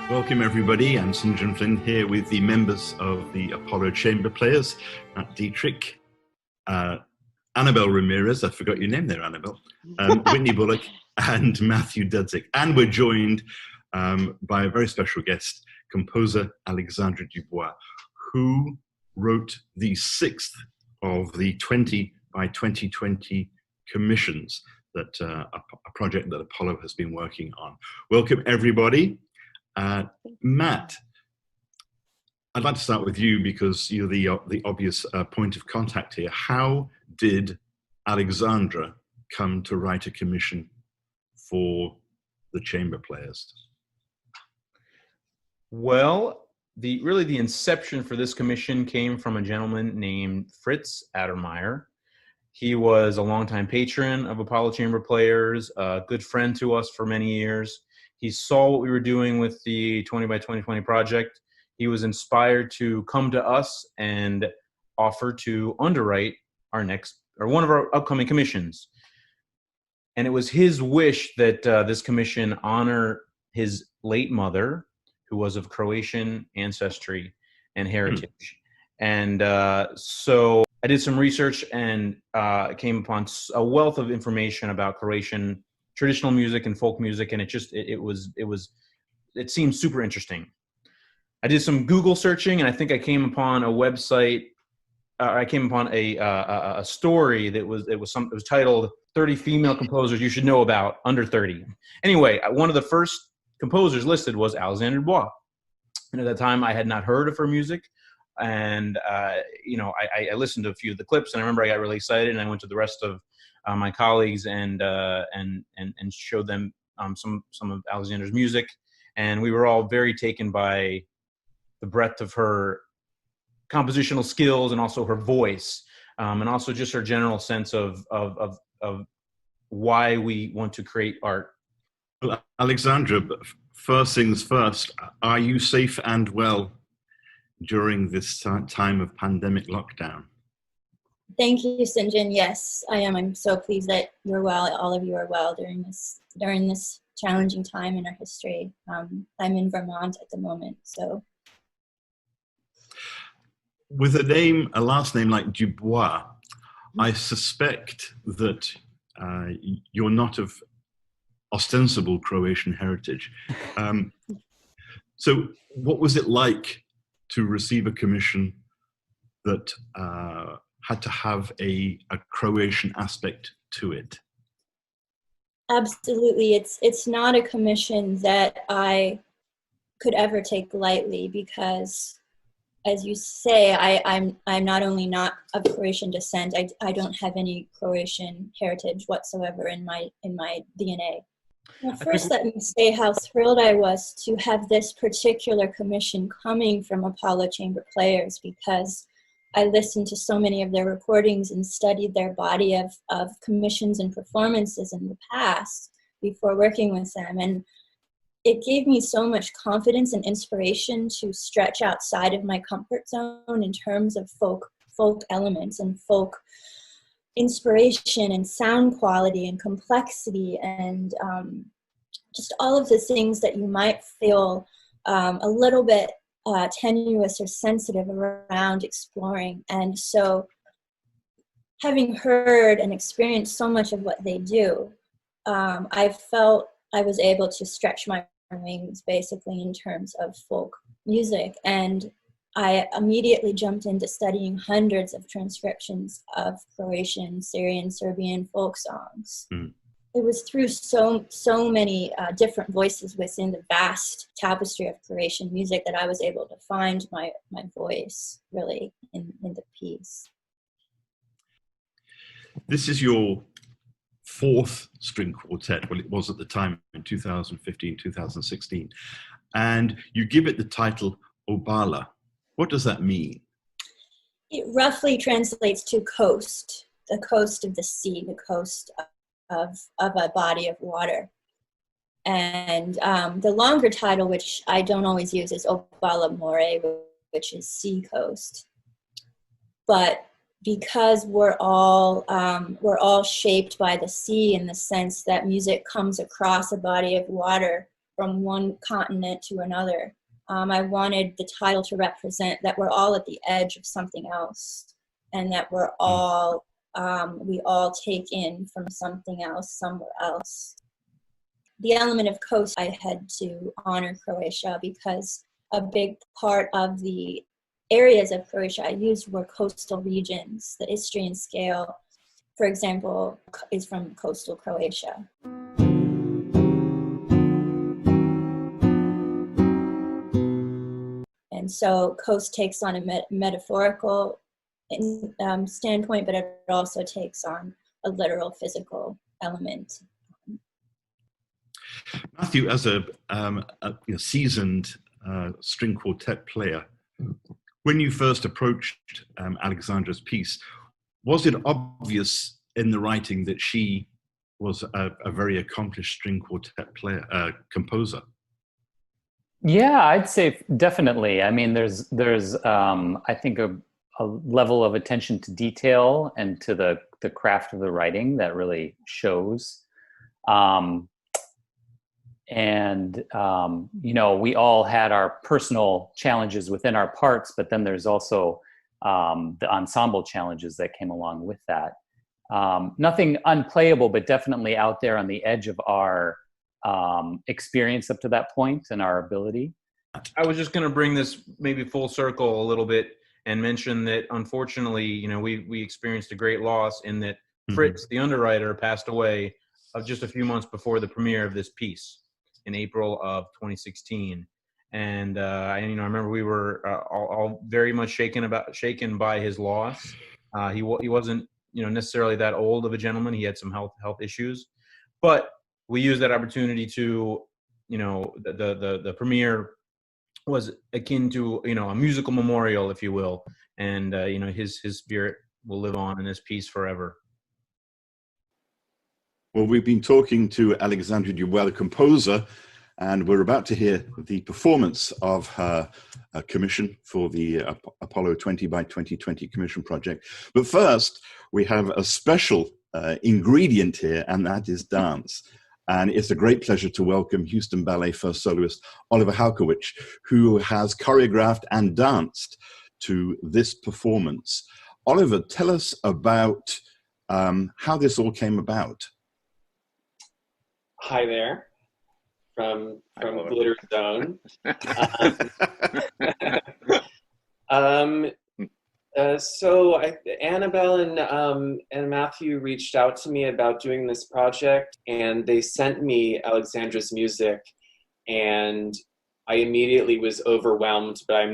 Welcome everybody, I'm St.John Flynn here with the members of the Apollo Chamber Players, Matt Dietrich, Annabelle Ramirez, I forgot your name there, Annabelle, Whitney Bullock and Matthew Dudzik. And we're joined by a very special guest, composer Alexandra Du Bois, who wrote the 6th of the 20 by 2020 commissions that a project that Apollo has been working on. Welcome everybody. Matt, I'd like to start with you because you're the obvious point of contact here. How did Alexandra come to write a commission for the chamber players? Well, really the inception for this commission came from a gentleman named Fritz Adermeyer. He was a longtime patron of Apollo Chamber Players, a good friend to us for many years. He saw what we were doing with the 20 by 2020 project. He was inspired to come to us and offer to underwrite one of our upcoming commissions. And it was his wish that this commission honor his late mother, who was of Croatian ancestry and heritage. And so I did some research and came upon a wealth of information about Croatian traditional music and folk music, and it seemed super interesting. I did some Google searching, and I think I came upon a website. I came upon a story that was titled 30 Female Composers You Should Know About Under 30. Anyway, one of the first composers listed was Alexandra Du Bois. And at that time, I had not heard of her music. And, I listened to a few of the clips, and I remember I got really excited, and I went to the rest of my colleagues and showed them some of Alexandra's music. And we were all very taken by the breadth of her compositional skills and also her voice, and also just her general sense of why we want to create art. Well, Alexandra, first things first, are you safe and well during this time of pandemic lockdown? Thank you, St.John. Yes, I am. I'm so pleased that you're well. All of you are well during this challenging time in our history. I'm in Vermont at the moment, so. With a last name like Du Bois, I suspect that you're not of ostensible Croatian heritage. So what was it like to receive a commission that had to have a Croatian aspect to it? Absolutely. It's not a commission that I could ever take lightly because, as you say, I'm not only not of Croatian descent, I don't have any Croatian heritage whatsoever in my DNA. Well, first, let me say how thrilled I was to have this particular commission coming from Apollo Chamber Players, because I listened to so many of their recordings and studied their body of commissions and performances in the past before working with them. And it gave me so much confidence and inspiration to stretch outside of my comfort zone in terms of folk elements and folk inspiration and sound quality and complexity and just all of the things that you might feel a little bit tenuous or sensitive around exploring. And so having heard and experienced so much of what they do, I felt I was able to stretch my wings basically in terms of folk music. And I immediately jumped into studying hundreds of transcriptions of Croatian, Syrian, Serbian folk songs. It was through so many different voices within the vast tapestry of Croatian music that I was able to find my voice really in the piece. This is your 4th string quartet. Well, it was at the time in 2015, 2016. And you give it the title OBALA. What does that mean? It roughly translates to coast, the coast of the sea, the coast of a body of water. And the longer title, which I don't always use, is OBALA More, which is sea coast. But because we're all shaped by the sea in the sense that music comes across a body of water from one continent to another. I wanted the title to represent that we're all at the edge of something else, and that we're all, we all take in from something else somewhere else. The element of coast, I had to honor Croatia because a big part of the areas of Croatia I used were coastal regions. The Istrian scale, for example, is from coastal Croatia. And so coast takes on a metaphorical standpoint, but it also takes on a literal physical element. Matthew, as a seasoned string quartet player, when you first approached Alexandra's piece, was it obvious in the writing that she was a very accomplished string quartet player, composer? Yeah, I'd say definitely. I mean, there's I think a level of attention to detail and to the craft of the writing that really shows. We all had our personal challenges within our parts, but then there's also the ensemble challenges that came along with that. Nothing unplayable, but definitely out there on the edge of our experience up to that point and our ability. I was just going to bring this maybe full circle a little bit and mention that unfortunately, we experienced a great loss in that Fritz, the underwriter, passed away just a few months before the premiere of this piece in April of 2016. And I remember we were all very much shaken by his loss. He wasn't necessarily that old of a gentleman. He had some health issues, but we used that opportunity to, the premiere was akin to, a musical memorial, if you will. And, his spirit will live on in this piece forever. Well, we've been talking to Alexandra du Bois, the composer, and we're about to hear the performance of her commission for the Apollo 20x2020 commission project. But first, we have a special ingredient here, and that is dance. And it's a great pleasure to welcome Houston Ballet first soloist Oliver Halkowich, who has choreographed and danced to this performance. Oliver, tell us about how this all came about. Hi there, from Glitter Zone. So Annabelle and Matthew reached out to me about doing this project, and they sent me Alexandra's music, and I immediately was overwhelmed. But I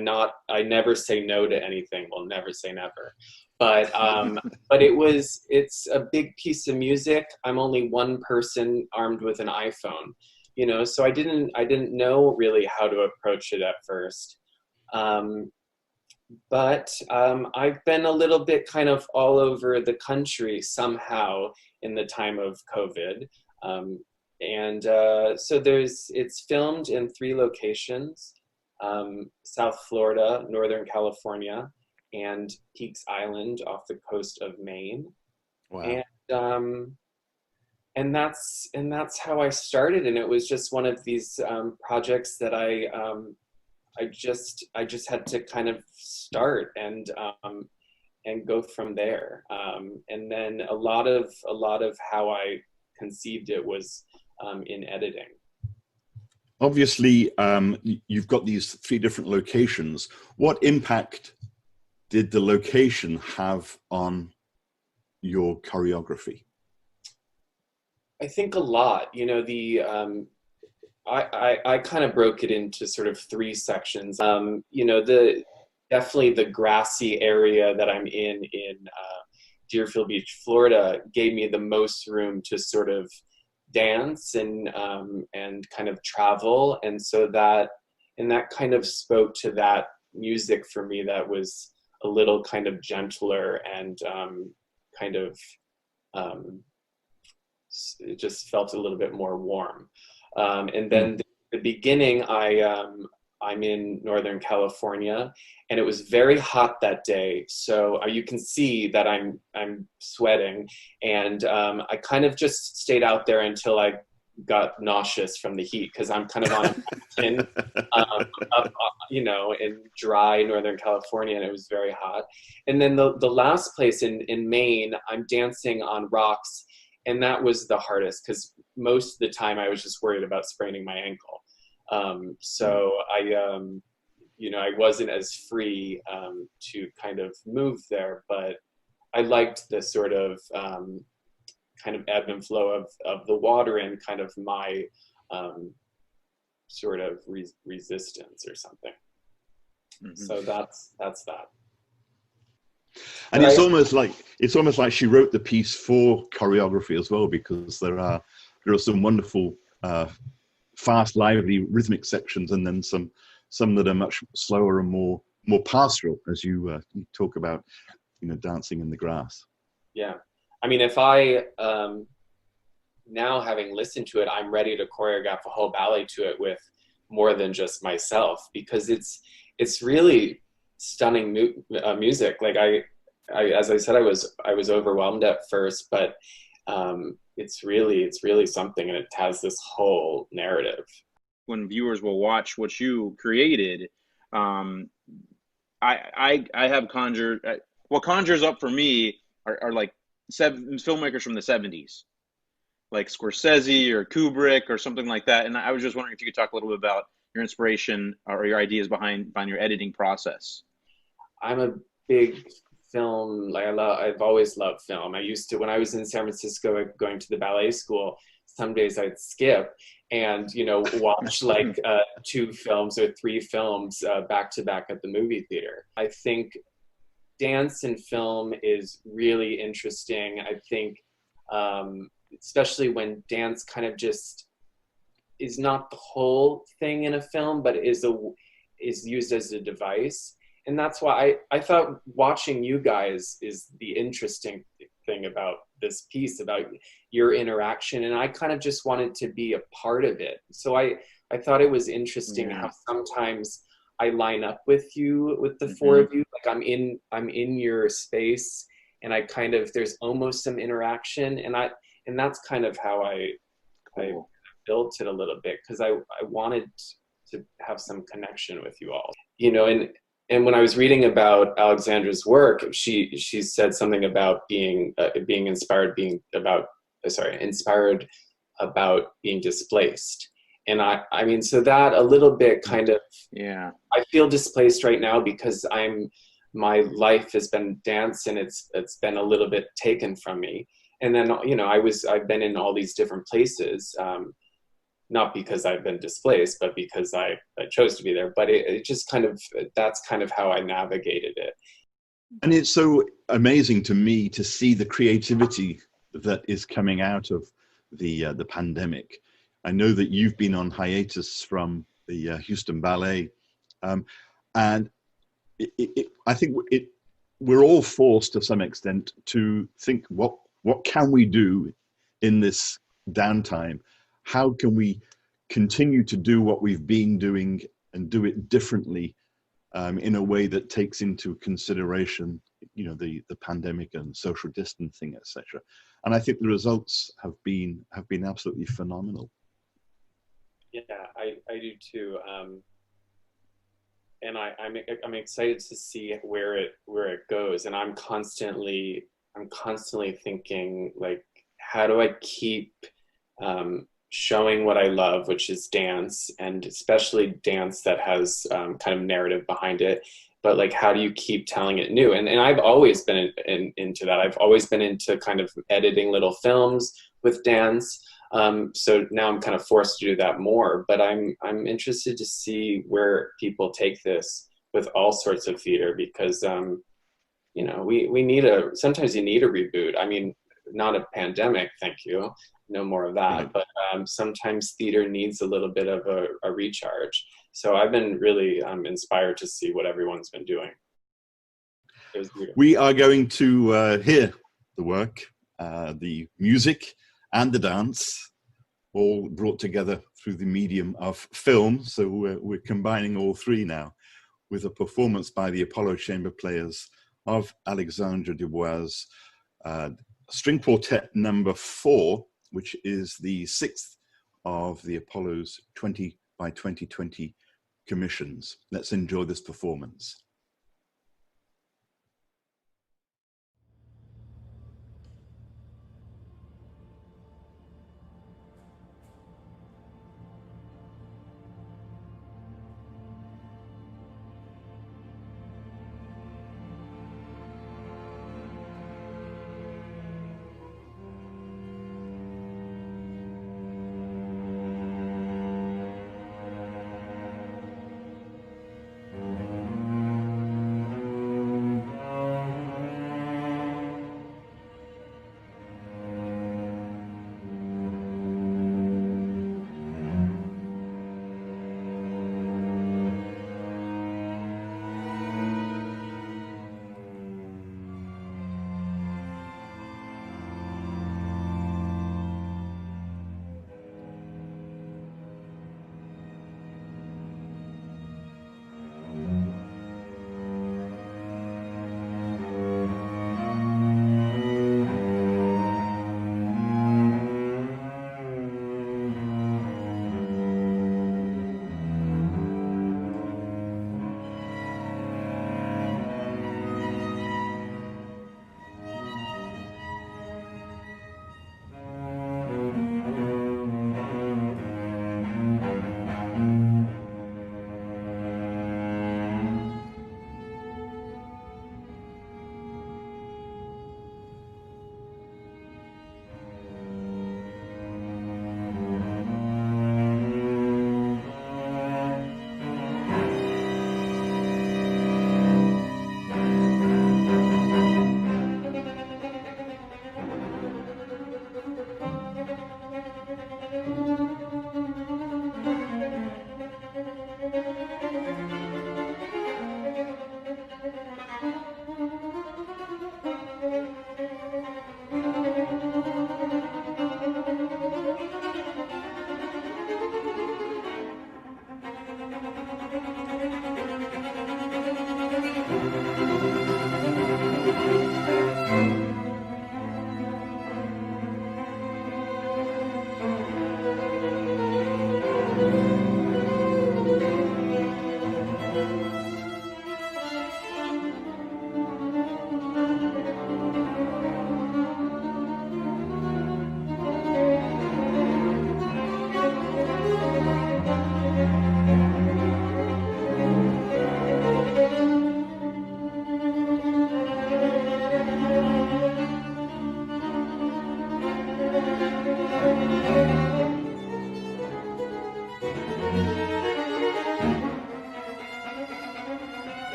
never say no to anything. Well, never say never. But it's a big piece of music. I'm only one person armed with an iPhone, so I didn't know really how to approach it at first. But I've been a little bit kind of all over the country somehow in the time of COVID. So it's filmed in 3 locations, South Florida, Northern California, and Peaks Island off the coast of Maine. Wow. And that's how I started. And it was just one of these projects that I just had to kind of start and go from there. And then a lot of how I conceived it was in editing. Obviously, you've got these 3 different locations. What impact did the location have on your choreography? I think a lot. I kind of broke it into sort of 3 sections. Definitely the grassy area that I'm in Deerfield Beach, Florida, gave me the most room to sort of dance and kind of travel, and so that kind of spoke to that music for me that was a little kind of gentler and it just felt a little bit more warm. And then the beginning, I'm in Northern California, and it was very hot that day. So you can see that I'm sweating, and I kind of just stayed out there until I got nauseous from the heat because I'm kind of on a mountain, you know, in dry Northern California, and it was very hot. And then the last place in Maine, I'm dancing on rocks, and that was the hardest because most of the time I was just worried about spraining my ankle. So you know, I wasn't as free to kind of move there, but I liked the sort of kind of ebb and flow of the water and kind of my sort of resistance or something. Mm-hmm. So that's that. And it's almost like she wrote the piece for choreography as well, because there are some wonderful fast, lively rhythmic sections, and then some that are much slower and more pastoral, as you talk about, you know, dancing in the grass. Yeah. I mean, if I, now having listened to it, I'm ready to choreograph a whole ballet to it with more than just myself, because it's really stunning music. Like I, as I said, I was overwhelmed at first, but it's really something, and it has this whole narrative. When viewers will watch what you created, I have conjured, what conjures up for me are like filmmakers from the 70s, like Scorsese or Kubrick or something like that. And I was just wondering if you could talk a little bit about your inspiration or your ideas behind your editing process. I'm a big film, like I've always loved film. I used to, when I was in San Francisco going to the ballet school, some days I'd skip and, you know, watch like 2 films or 3 films back to back at the movie theater. I think dance and film is really interesting. I think, especially when dance kind of just is not the whole thing in a film, but is used as a device. And that's why I thought watching you guys is the interesting thing about this piece, about your interaction. And I kind of just wanted to be a part of it. So I thought it was interesting how sometimes I line up with you, with the 4 of you, like I'm in your space, and I kind of, there's almost some interaction, and that's kind of how I built it a little bit, because I wanted to have some connection with you all, you know. And when I was reading about Alexandra's work, she said something about being inspired about being displaced. And I mean, so that a little bit kind of, yeah, I feel displaced right now because my life has been dance, and it's been a little bit taken from me. And then, you know, I've been in all these different places, not because I've been displaced, but because I chose to be there. But it just kind of, that's kind of how I navigated it. And it's so amazing to me to see the creativity that is coming out of the pandemic. I know that you've been on hiatus from the Houston Ballet, and I think we're all forced to some extent to think, what can we do in this downtime? How can we continue to do what we've been doing and do it differently, in a way that takes into consideration, you know, the pandemic and social distancing, etc. And I think the results have been absolutely phenomenal. Yeah, I do too. And I'm excited to see where it goes. And I'm constantly thinking, like, how do I keep showing what I love, which is dance, and especially dance that has kind of narrative behind it. But like, how do you keep telling it new? And I've always been into that. I've always been into kind of editing little films with dance. So now I'm kind of forced to do that more. But I'm interested to see where people take this with all sorts of theater, because you know, sometimes you need a reboot. I mean, not a pandemic, thank you. No more of that. But sometimes theater needs a little bit of a recharge. So I've been really inspired to see what everyone's been doing. It was beautiful. We are going to hear the work, the music and the dance, all brought together through the medium of film. So we're combining all 3 now with a performance by the Apollo Chamber Players of Alexandra du Bois' String Quartet number 4, which is the 6th of the Apollo's 20 by 2020 commissions. Let's enjoy this performance.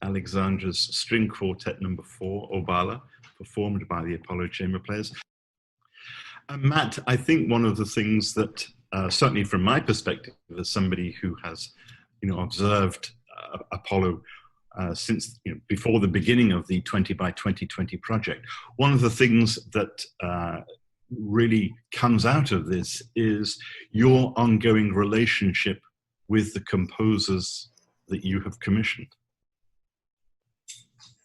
Alexandra's String Quartet No. 4, OBALA, performed by the Apollo Chamber Players. Matt, I think one of the things that, certainly from my perspective, as somebody who has, observed Apollo since before the beginning of the 20x2020 project, one of the things that really comes out of this is your ongoing relationship with the composers that you have commissioned.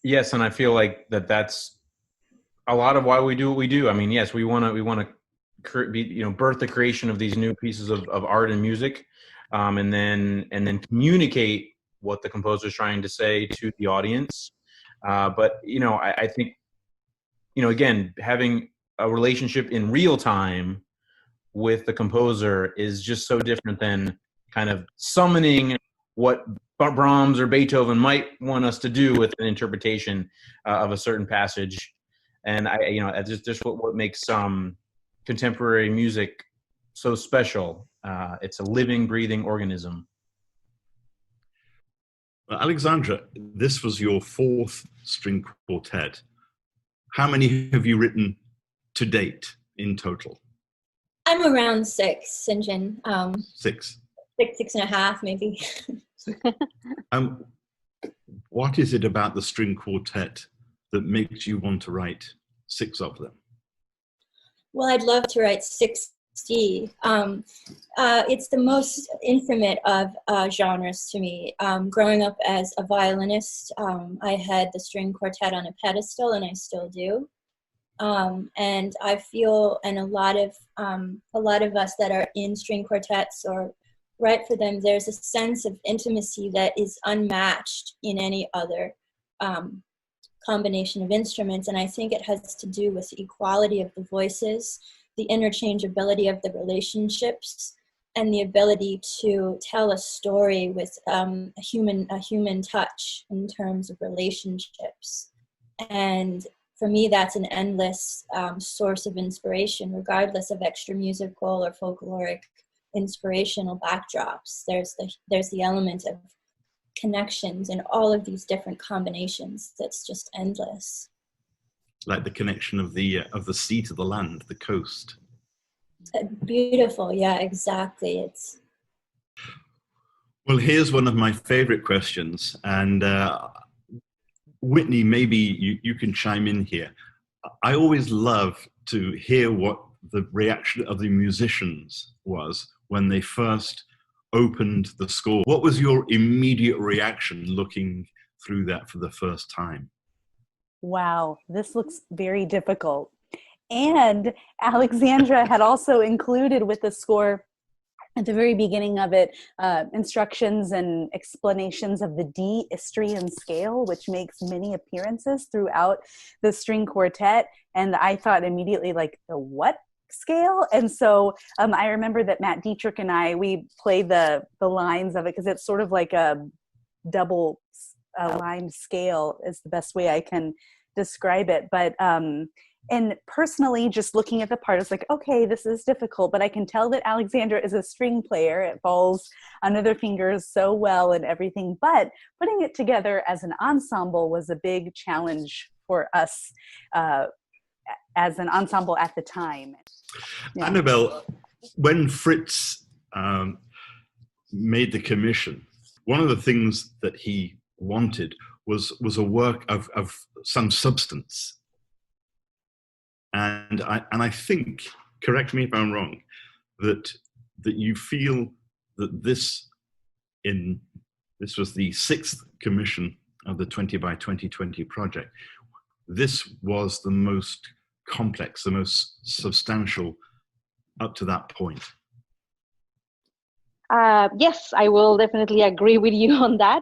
Yes, and I feel like that's a lot of why we do what we do. I mean, yes, we want to birth the creation of these new pieces of art and music, and then communicate what the composer is trying to say to the audience. But I think again, having a relationship in real time with the composer is just so different than kind of summoning what Brahms or Beethoven might want us to do with an interpretation of a certain passage. And that's just what makes contemporary music so special. It's a living, breathing organism. Well, Alexandra, this was your 4th string quartet. How many have you written to date in total? I'm around 6, St.John. 6. 6.5, maybe. What is it about the string quartet that makes you want to write 6 of them? Well, I'd love to write 60. It's the most intimate of genres to me. Growing up as a violinist, I had the string quartet on a pedestal, and I still do. And I feel, and a lot of us that are in string quartets or write for them, there's a sense of intimacy that is unmatched in any other combination of instruments. And I think it has to do with the equality of the voices, the interchangeability of the relationships, and the ability to tell a story with a human touch in terms of relationships. And for me, that's an endless source of inspiration, regardless of extra musical or folkloric inspirational backdrops. There's the element of connections in all of these different combinations that's just endless. Like the connection of the sea to the land, the coast. Beautiful, yeah, exactly. Well, here's one of my favorite questions, and Whitney, maybe you can chime in here. I always love to hear what the reaction of the musicians was when they first opened the score. What was your immediate reaction looking through that for the first time? Wow, this looks very difficult. And Alexandra had also included with the score at the very beginning of it, instructions and explanations of the D Istrian scale, which makes many appearances throughout the string quartet. And I thought immediately, like, the what scale? And so I remember that Matt Dietrich and I, we played the lines of it because it's sort of like a double lined scale is the best way I can describe it. But and personally, just looking at the part, it's like, okay, this is difficult, but I can tell that Alexandra is a string player. It falls under their fingers so well and everything. But putting it together as an ensemble was a big challenge for us as an ensemble at the time. Yeah. Annabelle, when Fritz made the commission, one of the things that he wanted was a work of some substance. And I think, correct me if I'm wrong, that you feel that this was the 6th commission of the 20x2020 project. This was the most complex, the most substantial up to that point. Yes, I will definitely agree with you on that.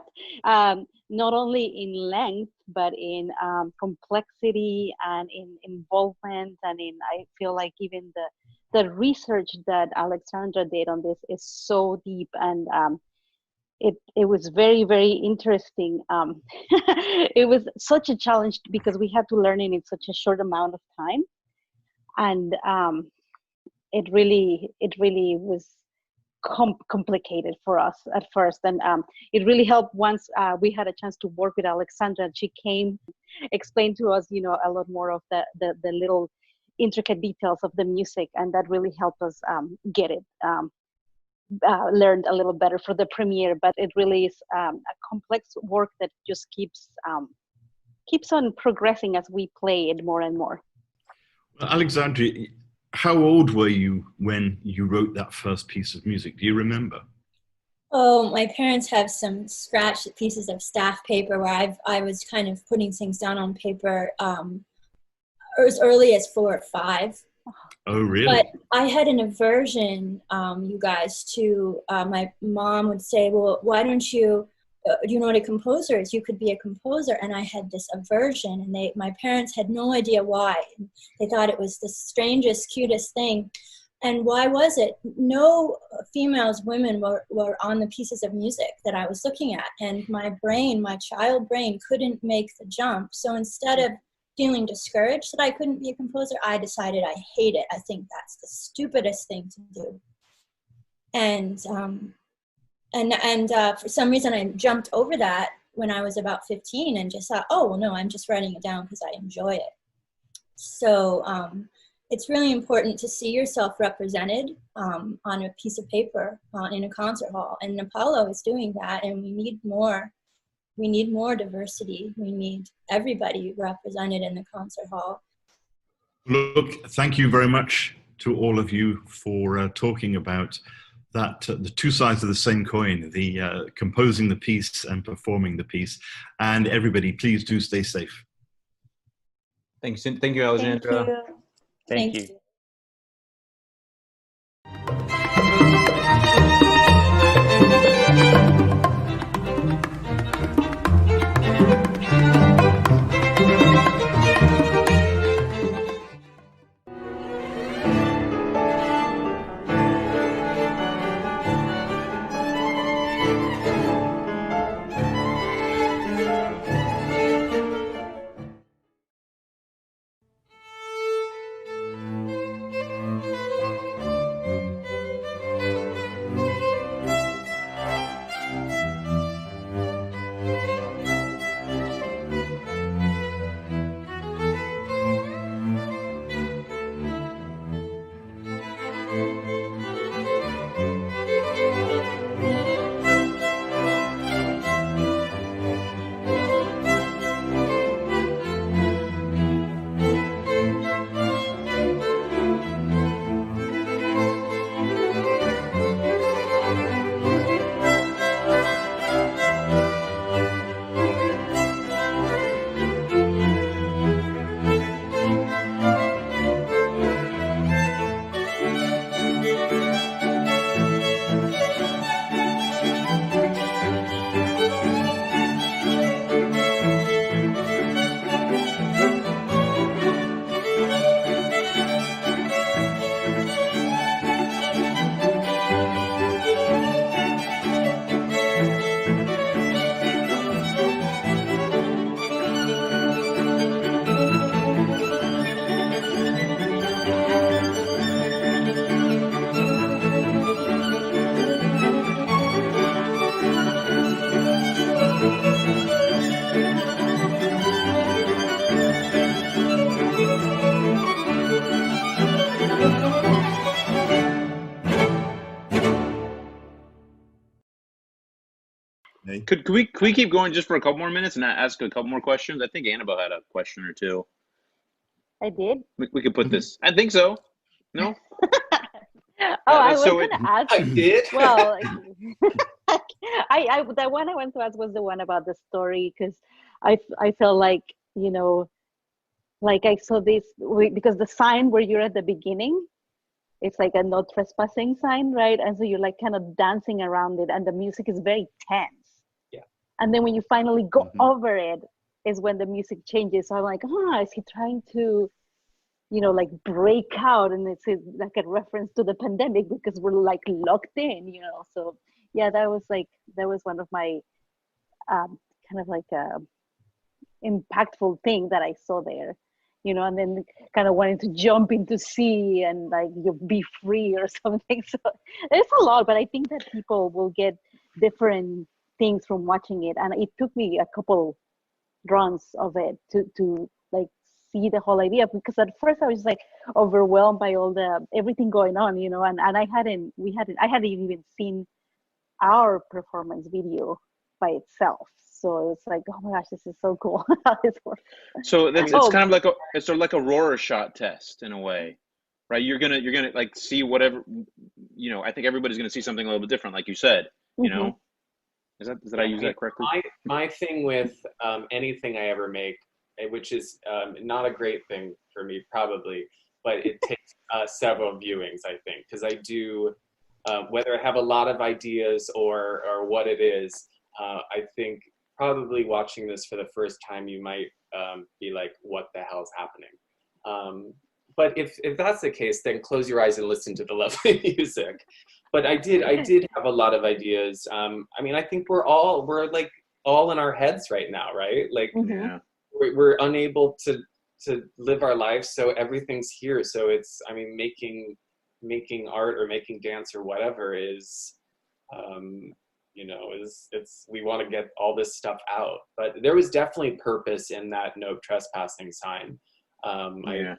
Not only in length, but in complexity and in involvement, and I feel like even the research that Alexandra did on this is so deep, and it was very, very interesting. It was such a challenge because we had to learn it in such a short amount of time, and it really was complicated for us at first, and it really helped once we had a chance to work with Alexandra, and she came, explained to us, a lot more of the little intricate details of the music, and that really helped us get it learned a little better for the premiere. But it really is a complex work that just keeps on progressing as we play it more and more. Well, Alexandra, how old were you when you wrote that first piece of music? Do you remember? Oh, my parents have some scratched pieces of staff paper where I was kind of putting things down on paper as early as 4 or 5. Oh, really? But I had an aversion, you guys, to my mom would say, well, why don't you, do you know what a composer is? You could be a composer. And I had this aversion, and my parents had no idea why. They thought it was the strangest, cutest thing. And why was it? No females, women were on the pieces of music that I was looking at. And my brain, my child brain, couldn't make the jump. So instead of feeling discouraged that I couldn't be a composer, I decided I hate it. I think that's the stupidest thing to do. And for some reason I jumped over that when I was about 15 and just thought, oh, well, no, I'm just writing it down because I enjoy it. So it's really important to see yourself represented on a piece of paper in a concert hall. And Apollo is doing that, and we need more. We need more diversity. We need everybody represented in the concert hall. Look, thank you very much to all of you for talking about that, the two sides of the same coin, the composing the piece and performing the piece. And everybody, please do stay safe. Thank you, Alexandra. Thank you. Thank you. Okay. Could we keep going just for a couple more minutes and ask a couple more questions? I think Annabelle had a question or two. I did. We could put this. I think so. No. I was so going to ask. I did. Well, I the one I went to ask was the one about the story, because I felt like, you know, like I saw this because the sign where you're at the beginning, it's like a no trespassing sign, right? And so you're like kind of dancing around it, and the music is very tense. Yeah. And then when you finally go over it, is when the music changes. So I'm like, is he trying to, you know, like break out? And it's like a reference to the pandemic because we're like locked in, you know. So yeah, that was one of my kind of like impactful thing that I saw there, you know. And then kind of wanting to jump into sea and like you be free or something. So there's a lot, but I think that people will get different things from watching it. And it took me a couple runs of it to like see the whole idea, because at first I was like overwhelmed by all the everything going on, you know, and I hadn't even seen our performance video by itself. So it's like, oh my gosh, this is so cool. So it's kind of like it's sort of like a Rorschach test in a way, right? You're gonna like see whatever, you know. I think everybody's gonna see something a little bit different, like you said, you know. Did I use that correctly? My thing with anything I ever make, which is not a great thing for me probably, but it takes several viewings, I think, because I do, whether I have a lot of ideas or what it is, I think probably watching this for the first time, you might be like, what the hell's happening? But if that's the case, then close your eyes and listen to the lovely music. But I did have a lot of ideas. I mean, I think we're like all in our heads right now, right? Like we're unable to live our lives, so everything's here. So it's, I mean, making art or making dance or whatever is, you know, it's we want to get all this stuff out. But there was definitely purpose in that no trespassing sign. I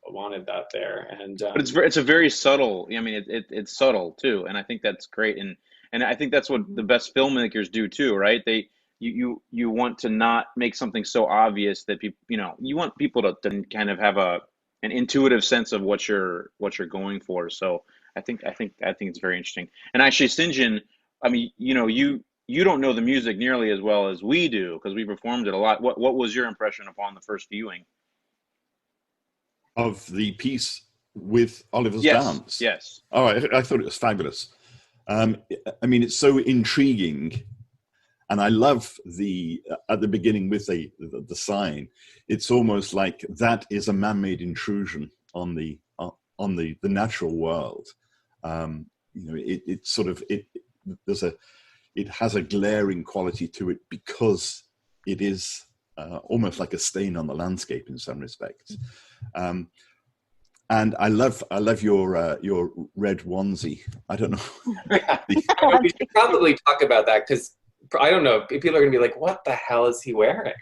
wanted that there, and but it's a very subtle. I mean, it's subtle too, and I think that's great, and I think that's what the best filmmakers do too, right? You want to not make something so obvious that people, you know, you want people to kind of have an intuitive sense of what you're going for. So I think it's very interesting. And actually, St.John, I mean, you know, you don't know the music nearly as well as we do because we performed it a lot. What was your impression upon the first viewing of the piece with Oliver's dance? Yes. Oh, I thought it was fabulous. I mean, it's so intriguing, and I love at the beginning with the sign. It's almost like that is a man-made intrusion on the natural world. You know, it sort of it has a glaring quality to it because it is almost like a stain on the landscape in some respects. And I love your red onesie. I don't know. We should probably talk about that because I don't know. People are going to be like, "What the hell is he wearing?"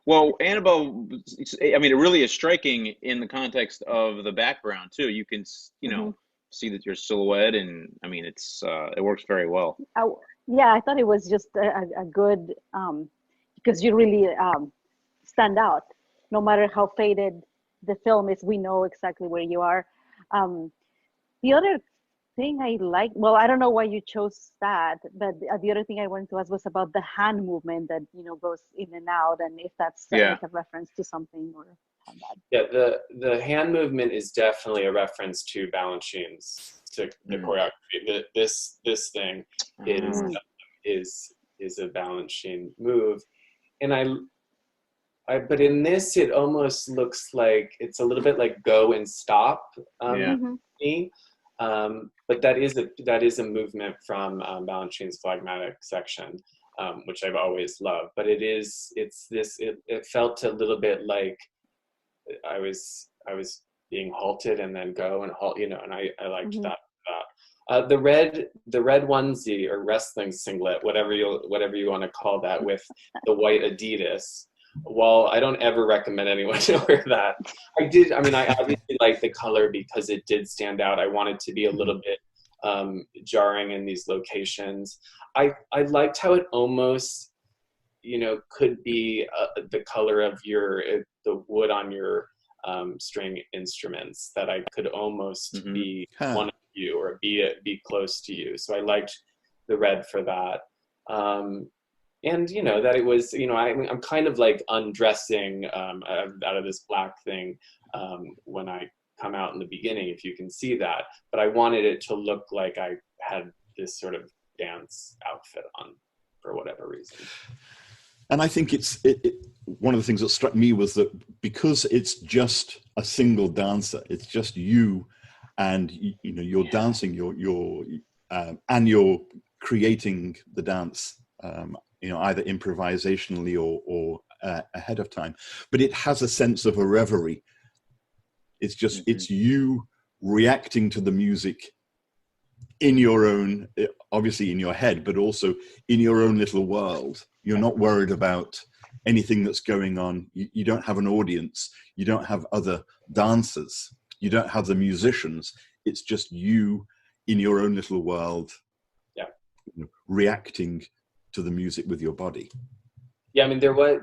Well, Annabelle, I mean, it really is striking in the context of the background too. You can, you know, see that your silhouette, and I mean, it works very well. Yeah, I thought it was just a good because you really stand out. No matter how faded the film is, we know exactly where you are. The other thing I like, well, I don't know why you chose that, but the other thing I wanted to ask was about the hand movement that, you know, goes in and out, and if that's like a reference to something or how that. Yeah, the hand movement is definitely a reference to Balanchine's, to the choreography. This thing is a Balanchine move, and but in this, it almost looks like it's a little bit like go and stop me. But that is a movement from Balanchine's phlegmatic section, which I've always loved. But it felt a little bit like I was being halted and then go and halt, you know, and I liked that. The red onesie or wrestling singlet, whatever you want to call that, with the white Adidas. While I don't ever recommend anyone to wear that, I obviously like the color because it did stand out. I wanted to be a little bit jarring in these locations. I liked how it almost, you know, could be the color of the wood on your string instruments, that I could almost be one of you, or be close to you. So I liked the red for that. And, you know, that it was, you know, I'm kind of like undressing out of this black thing when I come out in the beginning, if you can see that. But I wanted it to look like I had this sort of dance outfit on for whatever reason. And I think one of the things that struck me was that because it's just a single dancer, it's just you, and you know, you're dancing, and you're creating the dance, you know, either improvisationally or ahead of time. But it has a sense of a reverie. It's just it's you reacting to the music in your own, obviously in your head, but also in your own little world. You're not worried about anything that's going on. You don't have an audience. You don't have other dancers. You don't have the musicians. It's just you in your own little world, reacting to the music with your body. Yeah, I mean, there was,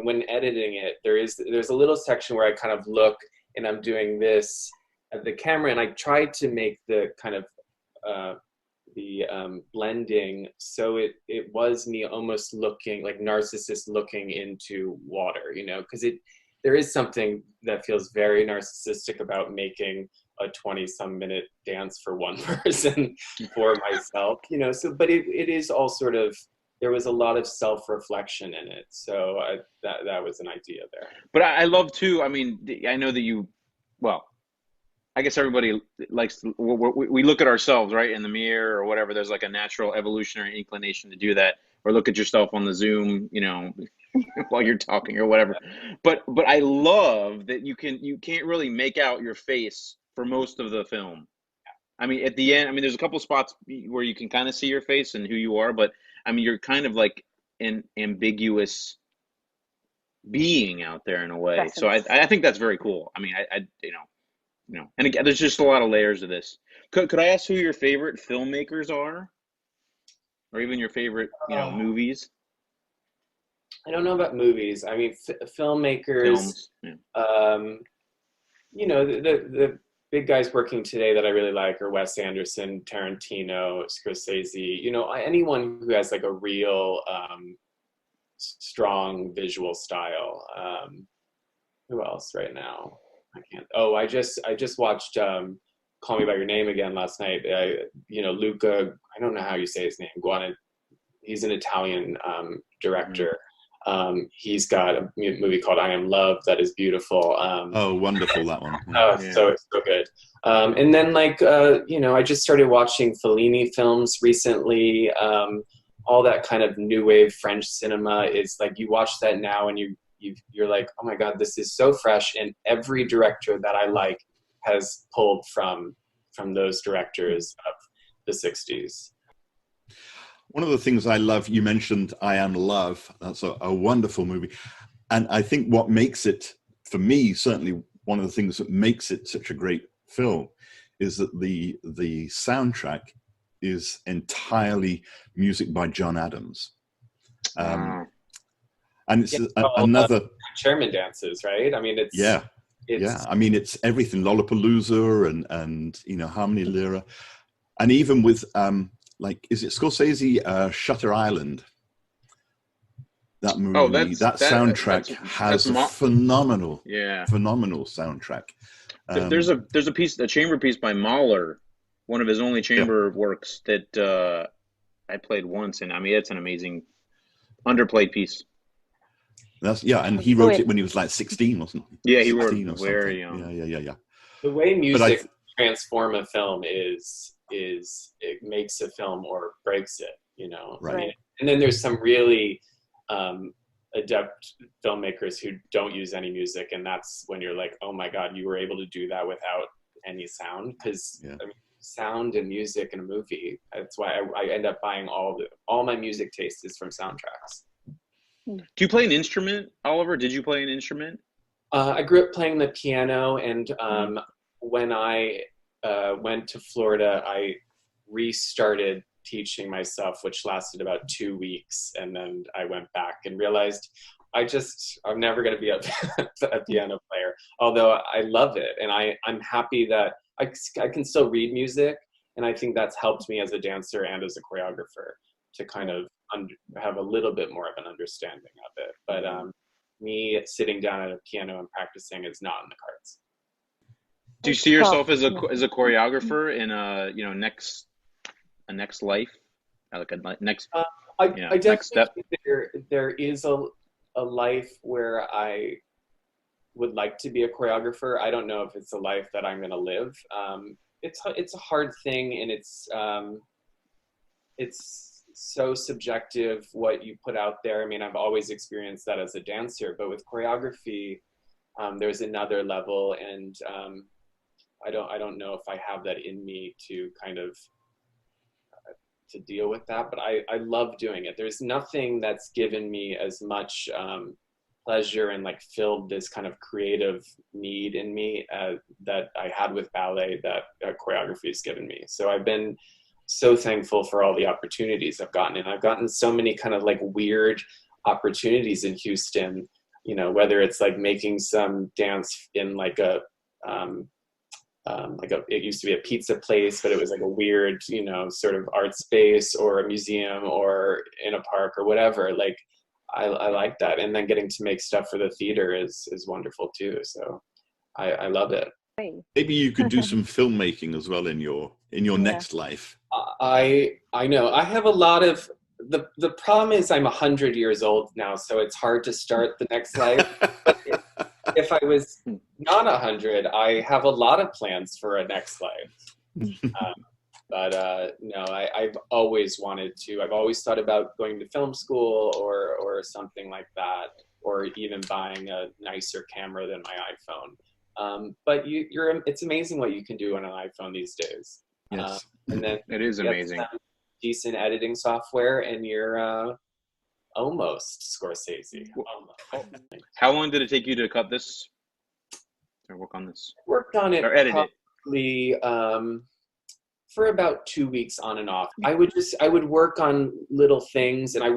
when editing it, there's a little section where I kind of look and I'm doing this at the camera, and I tried to make the kind of blending so it was me almost looking like Narcissus looking into water, you know, because there is something that feels very narcissistic about making a 20-some minute dance for one person for myself, you know. So, but it is all sort of, there was a lot of self-reflection in it. So that was an idea there. But I love too, I mean, I know that well, I guess everybody likes to, we look at ourselves, right, in the mirror or whatever. There's like a natural evolutionary inclination to do that, or look at yourself on the Zoom, you know, while you're talking or whatever. But I love that you can't really make out your face for most of the film. I mean, at the end, I mean, there's a couple spots where you can kind of see your face and who you are, but I mean, you're kind of like an ambiguous being out there in a way. Presence. So I think that's very cool. I mean, I you know, and again, there's just a lot of layers to this. Could I ask who your favorite filmmakers are, or even your favorite, you know, movies? I don't know about movies. I mean, filmmakers. Films, you know, the big guys working today that I really like are Wes Anderson, Tarantino, Scorsese. You know, anyone who has like a real strong visual style. Who else right now? I can't. Oh, I just watched Call Me by Your Name again last night. You know, Luca. I don't know how you say his name. He's an Italian director. He's got a movie called I Am Love that is beautiful. Oh, wonderful, that one. So good. And then like you know, I just started watching Fellini films recently. All that kind of new wave French cinema is like, you watch that now and you're like, oh my God, this is so fresh. And every director that I like has pulled from those directors of the 60s. One of the things I love, you mentioned I Am Love. That's a wonderful movie. And I think what makes it, for me, certainly one of the things that makes it such a great film is that the soundtrack is entirely music by John Adams. And it's another Chairman dances, right? I mean, it's I mean, it's everything, Lollapalooza and you know, Harmony Lyra, and even with like, is it Scorsese, Shutter Island? That movie, that soundtrack has a phenomenal soundtrack. There's a chamber piece by Mahler, one of his only chamber works that I played once, and I mean, it's an amazing underplayed piece. And he wrote it when he was like 16, wasn't he? Yeah, he wrote it very young. Yeah. The way music transform a film is it makes a film or breaks it, you know? Right. I mean, and then there's some really adept filmmakers who don't use any music, and that's when you're like, oh my God, you were able to do that without any sound, because I mean, sound and music in a movie, that's why I end up buying all my music taste is from soundtracks. Do you play an instrument, Oliver? Did you play an instrument? I grew up playing the piano, and when I went to Florida, I restarted teaching myself, which lasted about 2 weeks. And then I went back and realized I'm never going to be a piano player, although I love it. And I'm happy that I can still read music. And I think that's helped me as a dancer and as a choreographer to kind of have a little bit more of an understanding of it. But me sitting down at a piano and practicing is not in the cards. Do you see yourself as a choreographer in a next life, like a next I next definitely step? think there is a life where I would like to be a choreographer. I don't know if it's a life that I'm going to live. It's a hard thing, and it's so subjective what you put out there. I mean, I've always experienced that as a dancer, but with choreography, there's another level, and I don't know if I have that in me to kind of to deal with that, but I love doing it. There's nothing that's given me as much pleasure and like filled this kind of creative need in me that I had with ballet that choreography has given me. So I've been so thankful for all the opportunities I've gotten, and I've gotten so many kind of like weird opportunities in Houston, whether it's like making some dance in like it used to be a pizza place, but it was like a weird, sort of art space or a museum or in a park or whatever. Like I like that. And then getting to make stuff for the theater is wonderful too. So I love it. Maybe you could do some filmmaking as well in your next life. I know. I have a lot of the problem is I'm 100 years old now, so it's hard to start the next life. But if I was not 100, I have a lot of plans for a next life. No, I've always wanted to. I've always thought about going to film school or something like that, or even buying a nicer camera than my iPhone. But it's amazing what you can do on an iPhone these days. Yes, and then it is amazing. Decent editing software, and you're almost Scorsese. How long did it take you to cut this or work on this? Worked on it or edit it? Probably for about 2 weeks on and off. I would work on little things, and I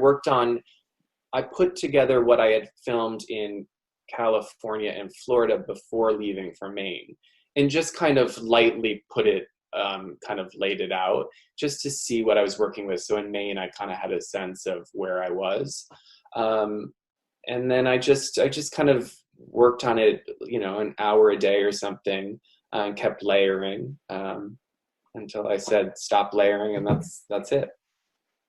put together what I had filmed in California and Florida before leaving for Maine, and just kind of lightly put it, kind of laid it out just to see what I was working with. So in Maine, I kind of had a sense of where I was. And then I just kind of worked on it, an hour a day or something, and kept layering until I said, stop layering. And that's it.